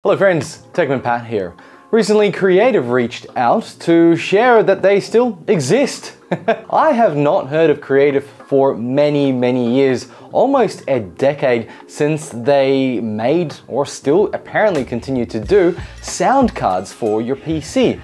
Hello friends, TechManPat here. Recently, Creative reached out to share that they still exist. I have not heard of Creative for many years, almost a decade since they made, or still apparently continue to do, sound cards for your PC.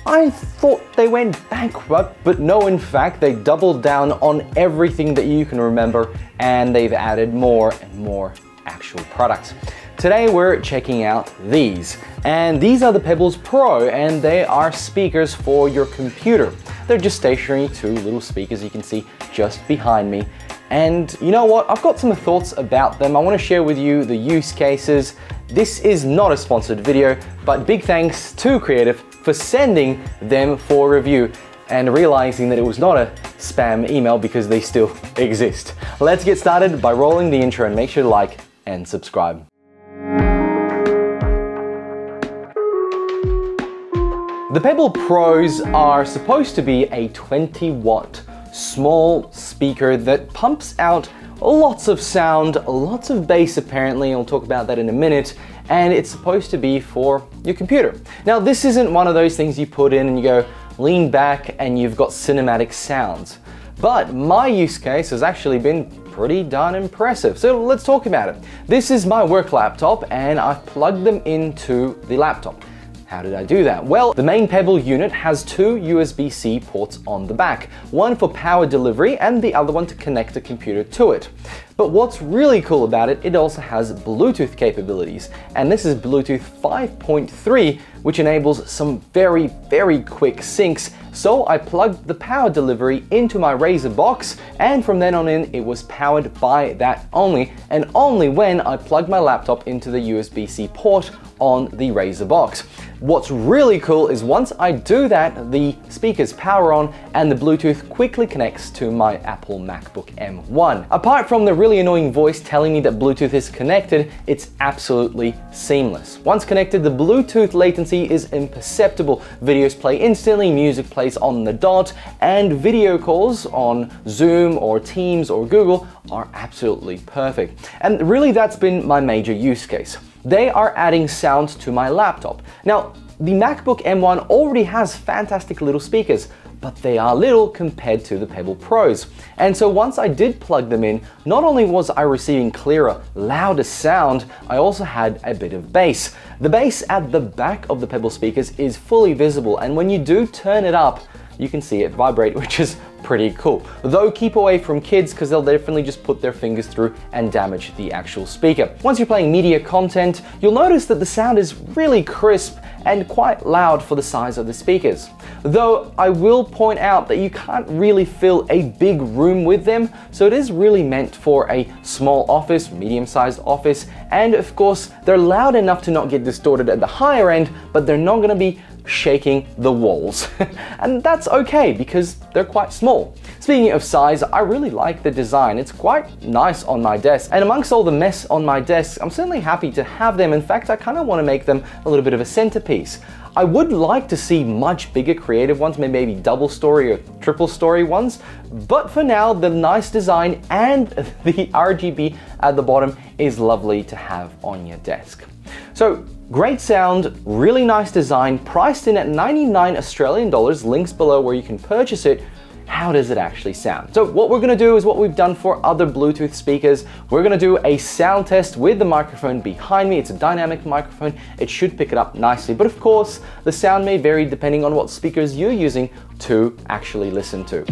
I thought they went bankrupt, but no, in fact, they doubled down on everything that you can remember, and they've added more and more actual products. Today we're checking out these, and these are the Pebbles Pro, and they are speakers for your computer. They're just stationary, two little speakers you can see just behind me. And you know what, I've got some thoughts about them. I want to share with you the use cases. This is not a sponsored video, but big thanks to Creative for sending them for review and realizing that it was not a spam email because they still exist. Let's get started by rolling the intro, and make sure to like and subscribe. The Pebble Pros are supposed to be a 20-watt small speaker that pumps out lots of sound, lots of bass apparently, I'll talk about that in a minute, and it's supposed to be for your computer. Now this isn't one of those things you put in and you go lean back and you've got cinematic sounds. But my use case has actually been pretty darn impressive, so let's talk about it. This is my work laptop and I've plugged them into the laptop. How did I do that? Well, the main Pebble unit has two USB-C ports on the back, one for power delivery and the other one to connect the computer to it. But what's really cool about it, it also has Bluetooth capabilities, and this is Bluetooth 5.3, which enables some very quick syncs. So I plugged the power delivery into my Razer box, and from then on in, it was powered by that only, and only when I plugged my laptop into the USB-C port on the Razer box. What's really cool is once I do that, the speakers power on and the Bluetooth quickly connects to my Apple MacBook M1. Apart from the really annoying voice telling me that Bluetooth is connected, it's absolutely seamless. Once connected, the Bluetooth latency is imperceptible. Videos play instantly, music plays on the dot, and video calls on Zoom or Teams or Google are absolutely perfect. And really that's been my major use case. They are adding sound to my laptop. Now, the MacBook M1 already has fantastic little speakers, but they are little compared to the Pebble Pros. And so once I did plug them in, not only was I receiving clearer, louder sound, I also had a bit of bass. The bass at the back of the Pebble speakers is fully visible, and when you do turn it up, you can see it vibrate, which is pretty cool. Though keep away from kids because they'll definitely just put their fingers through and damage the actual speaker. Once you're playing media content, you'll notice that the sound is really crisp and quite loud for the size of the speakers. Though I will point out that you can't really fill a big room with them, so it is really meant for a small office, medium-sized office, and of course they're loud enough to not get distorted at the higher end, but they're not going to be shaking the walls. And that's okay because they're quite small. Speaking of size, I really like the design. It's quite nice on my desk, and amongst all the mess on my desk, I'm certainly happy to have them. In fact, I kind of want to make them a little bit of a centerpiece. I would like to see much bigger Creative ones, maybe double story or triple story ones, but for now the nice design and the RGB at the bottom is lovely to have on your desk. So great sound, really nice design, priced in at 99 Australian dollars, links below where you can purchase it. How does it actually sound? So what we're gonna do is what we've done for other Bluetooth speakers. We're gonna do a sound test with the microphone behind me. It's a dynamic microphone. It should pick it up nicely, but of course, the sound may vary depending on what speakers you're using to actually listen to.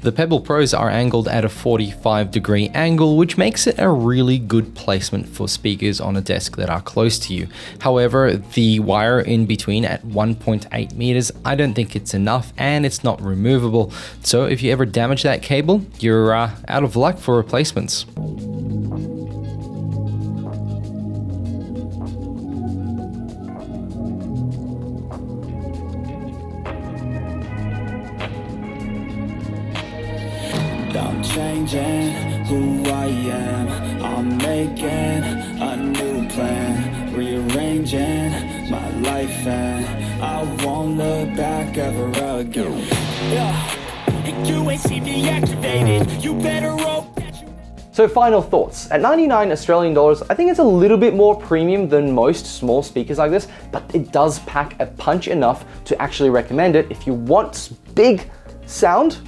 The Pebble Pros are angled at a 45-degree angle, which makes it a really good placement for speakers on a desk that are close to you. However, the wire in between at 1.8 meters, I don't think it's enough, and it's not removable. So if you ever damage that cable, you're out of luck for replacements. I'm changing who I am. I'm making a new plan, rearranging my life, and I won't look back ever again. You ain't seen me activated. You better hope. So final thoughts. At 99 Australian dollars, I think it's a little bit more premium than most small speakers like this, but it does pack a punch enough to actually recommend it if you want big sound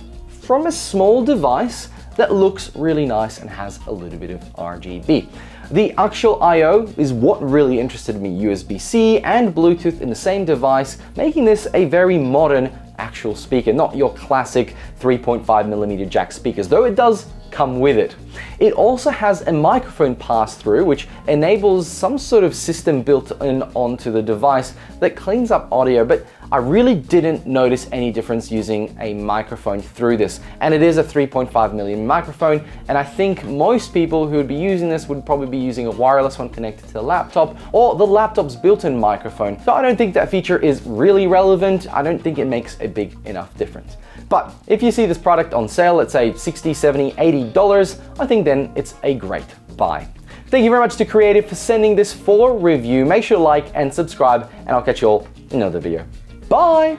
from a small device that looks really nice and has a little bit of RGB. The actual I/O is what really interested me. USB-C and Bluetooth in the same device, making this a very modern actual speaker, not your classic 3.5mm jack speakers, though it does come with it. It also has a microphone pass-through, which enables some sort of system built in onto the device that cleans up audio, but I really didn't notice any difference using a microphone through this. And it is a 3.5mm microphone, and I think most people who would be using this would probably be using a wireless one connected to the laptop or the laptop's built-in microphone. So I don't think that feature is really relevant. I don't think it makes a big enough difference. But if you see this product on sale, let's say $60, $70, $80, I think then it's a great buy. Thank you very much to Creative for sending this for review. Make sure to like and subscribe, and I'll catch you all in another video. Bye!